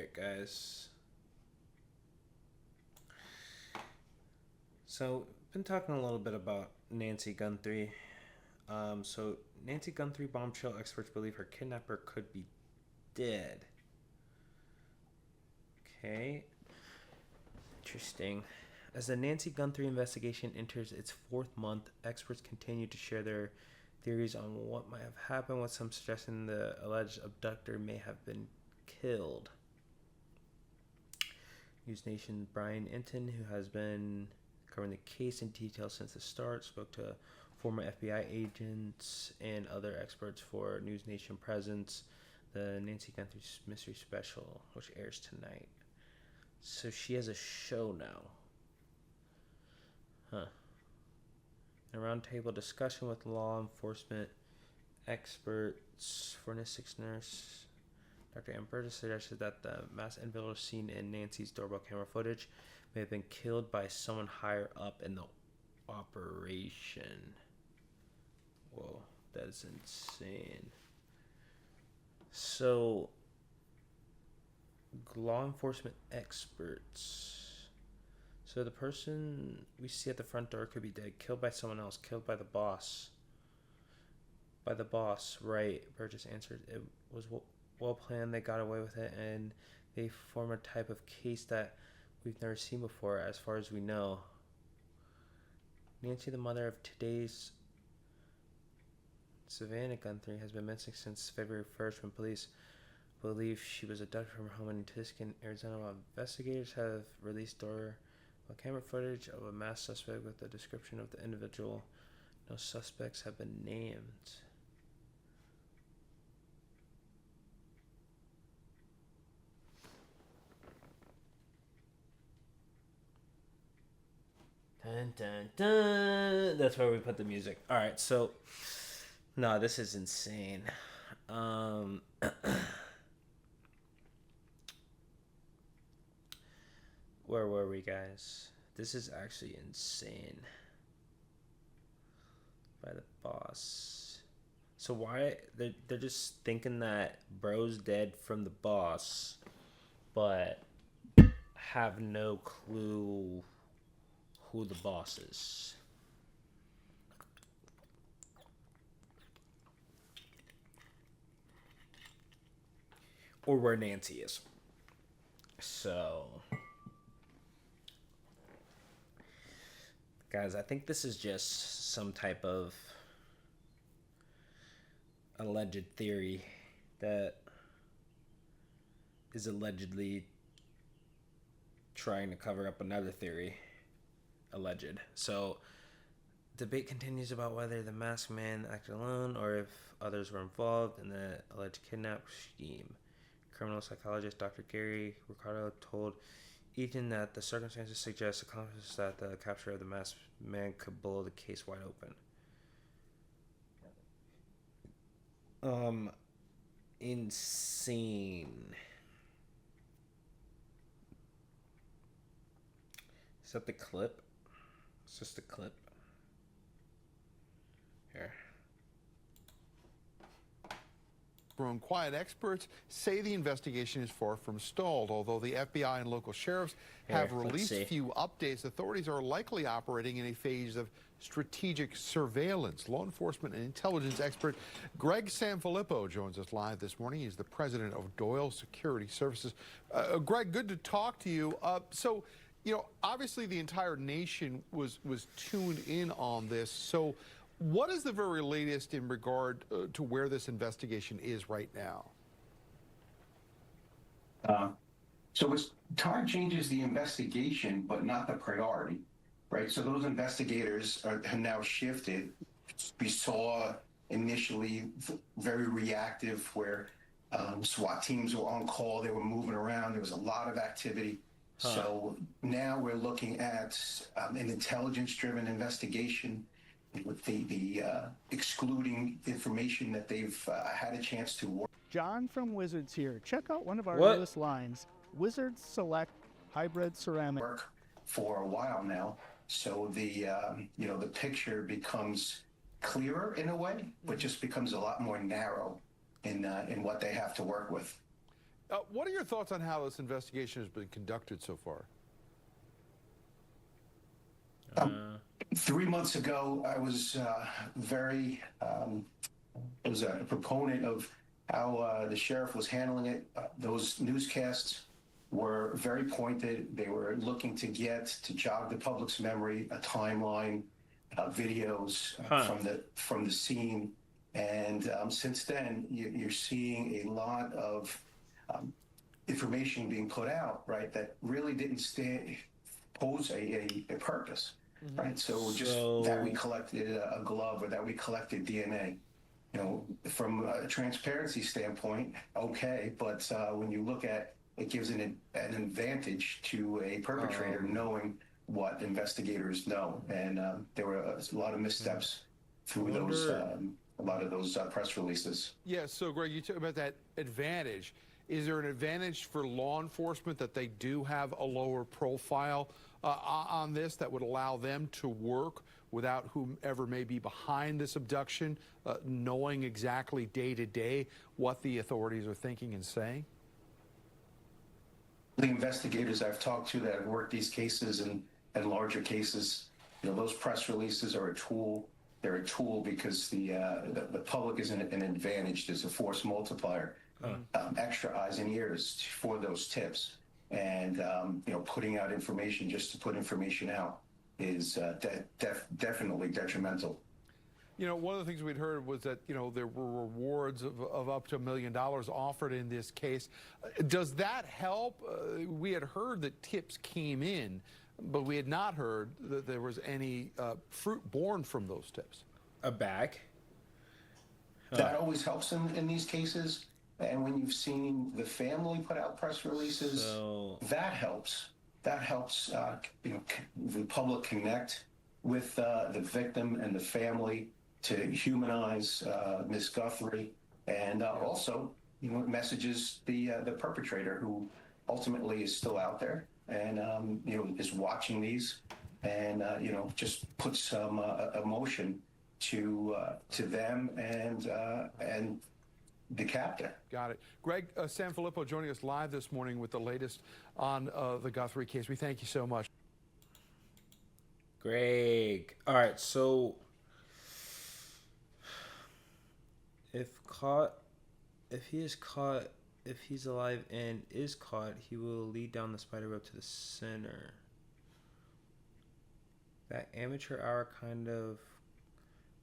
Alright, guys. So, been talking a little bit about Nancy Guthrie. So, Nancy Guthrie bombshell experts believe her kidnapper could be dead. Okay. Interesting. As the Nancy Guthrie investigation enters its fourth month, experts continue to share their theories on what might have happened, with some suggesting the alleged abductor may have been killed. News Nation Brian Enton, who has been covering the case in detail since the start, spoke to former FBI agents and other experts for News Nation Presence, the Nancy Guthrie Mystery Special, which airs tonight. So she has a show now. Huh. A roundtable discussion with law enforcement experts, forensics nurse Dr. Amberta suggested that the mass individual seen in Nancy's doorbell camera footage may have been killed by someone higher up in the operation. Whoa, that is insane. So, law enforcement experts. So the person we see at the front door could be dead, killed by someone else, killed by the boss. By the boss, right? Burgess answered. It was well planned. They got away with it, and they form a type of case that we've never seen before, as far as we know. Nancy, the mother of today's Savannah Guthrie, has been missing since February 1st, when police believe she was abducted from her home in Tucson, Arizona. While investigators have released door camera footage of a masked suspect with a description of the individual, no suspects have been named. Dun, dun, dun. That's where we put the music. All right, so no, this is insane. Where were we, guys? This is actually insane. By the boss. So why they're just thinking that bro's dead from the boss, but have no clue who the boss is. Or where Nancy is. So, guys, I think this is just some type of alleged theory that is allegedly trying to cover up another theory. Alleged. So, debate continues about whether the masked man acted alone or if others were involved in the alleged kidnap scheme. Criminal psychologist Dr. Gary Ricardo told Ethan that the circumstances suggest accomplices that the capture of the masked man could blow the case wide open. Insane. Is that the clip? It's just a clip. Here. Quiet experts say the investigation is far from stalled. Although the FBI and local sheriffs have released few updates, authorities are likely operating in a phase of strategic surveillance. Law enforcement and intelligence expert Greg Sanfilippo joins us live this morning. He's the president of Doyle Security Services. Greg, good to talk to you. So, you know, obviously the entire nation was tuned in on this. So what is the very latest in regard to where this investigation is right now? So time changes the investigation, but not the priority, right? So those investigators have now shifted. We saw initially very reactive, where SWAT teams were on call, they were moving around, there was a lot of activity. So now we're looking at an intelligence-driven investigation with the excluding information that they've had a chance to work. John from Wizards here. Check out one of our newest lines. Wizards Select Hybrid Ceramic. Work for a while now, so the the picture becomes clearer in a way, but just becomes a lot more narrow in what they have to work with. What are your thoughts on how this investigation has been conducted so far? 3 months ago, I was was a proponent of how the sheriff was handling it. Those newscasts were very pointed. They were looking to jog the public's memory, a timeline, videos from the scene. And since then, you're seeing a lot of information being put out, right, that really didn't pose a purpose, right? So just that we collected a glove or that we collected DNA. From a transparency standpoint, okay, but when you look at it, gives an advantage to a perpetrator knowing what investigators know, and there were a lot of missteps through a lot of those press releases. Yeah, so Greg, you talk about that advantage. Is there an advantage for law enforcement that they do have a lower profile on this that would allow them to work without whomever may be behind this abduction, knowing exactly day to day what the authorities are thinking and saying? The investigators I've talked to that have worked these cases and larger cases, those press releases are a tool. They're a tool because the public is an advantage. There's a force multiplier, extra eyes and ears for those tips, and putting out information just to put information out is definitely detrimental. One of the things we'd heard was that, there were rewards of up to $1 million offered in this case. Does that help? We had heard that tips came in, but we had not heard that there was any fruit born from those tips. A bag? That always helps in these cases. And when you've seen the family put out press releases, that helps. That helps the public connect with the victim and the family to humanize Miss Guthrie, and also messages the perpetrator, who ultimately is still out there and is watching these, and just put some emotion to them and the captor. Got it. Greg Sanfilippo joining us live this morning with the latest on the Guthrie case. We thank you so much. Greg. All right, so if he's alive and is caught, he will lead down the spider web to the center. That amateur hour kind of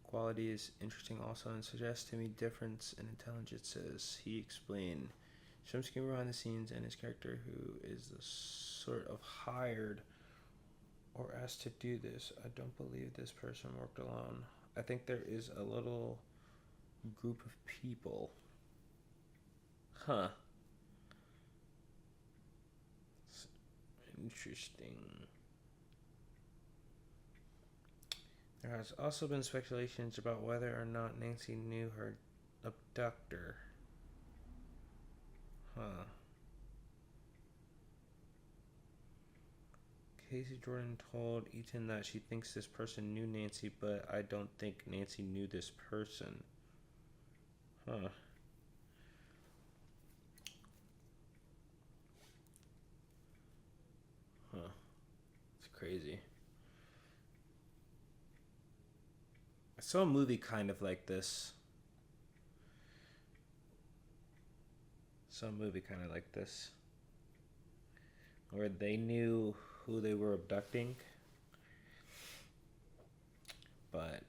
quality is interesting also, and suggests to me difference in intelligences. He explained. Shrimps came behind the scenes, and his character, who is the sort of hired or asked to do this. I don't believe this person worked alone. I think there is a little group of people. Huh. Interesting. There has also been speculations about whether or not Nancy knew her abductor. Huh. Casey Jordan told Eaton that she thinks this person knew Nancy, but I don't think Nancy knew this person. Huh. Huh. It's crazy. I saw a movie kind of like this. Where they knew who they were abducting. But,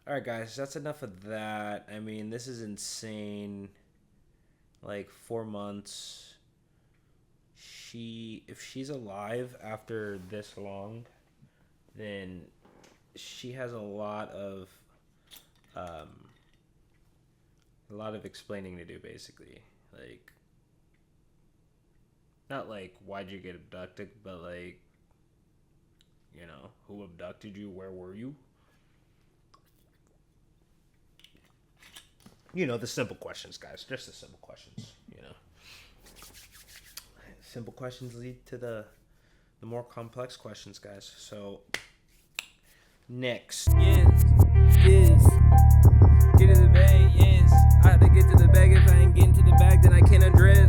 alright guys, that's enough of that. I mean, this is insane. Like, 4 months. If she's alive after this long, then she has a lot of explaining to do, basically. Like, not like why'd you get abducted, but like, who abducted you, where were you? The simple questions, guys. Just the simple questions, Simple questions lead to the more complex questions, guys. So, next. Yes. Get in the bag, yes. I had to get to the bag. If I ain't getting to the bag, then I can't undress.